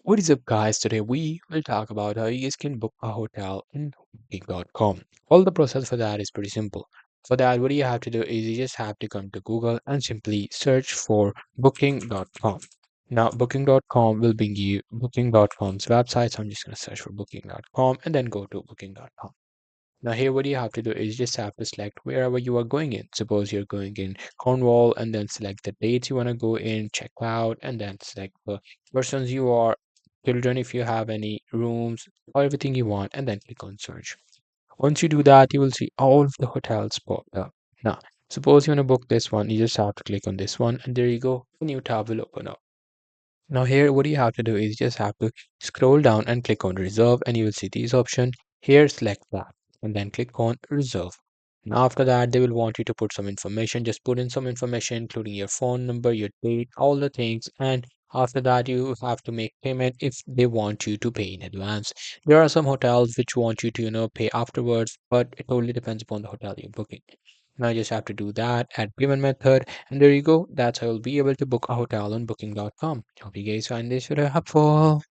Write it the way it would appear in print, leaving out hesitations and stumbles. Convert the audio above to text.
What is up, guys? Today we will talk about how you guys can book a hotel in booking.com. All the process for that is pretty simple. For that, what you have to do is you just have to come to Google and simply search for booking.com. Now, booking.com will bring you booking.com's website. So I'm just going to search for booking.com and then go to booking.com. Now here what you have to do is just have to select wherever you are going in. Suppose you're going in Cornwall and then select the dates you want to go in, check out, and then select the persons you are, children if you have any, rooms, or everything you want, and then click on search. Once you do that, you will see all of the hotels pop up. Now, suppose you want to book this one, you just have to click on this one, and there you go, a new tab will open up. Now here what you have to do is you just have to scroll down and click on reserve and you will see these options. Here select that and then click on reserve. And after that they will want you to put some information. Just put in some information including your phone number, your date, all the things, and after that you have to make payment if they want you to pay in advance. There are some hotels which want you to pay afterwards, but it totally depends upon the hotel you're booking. Now you just have to do that, add payment method, and there you go. That's how you'll be able to book a hotel on booking.com. Hope you guys find this video helpful.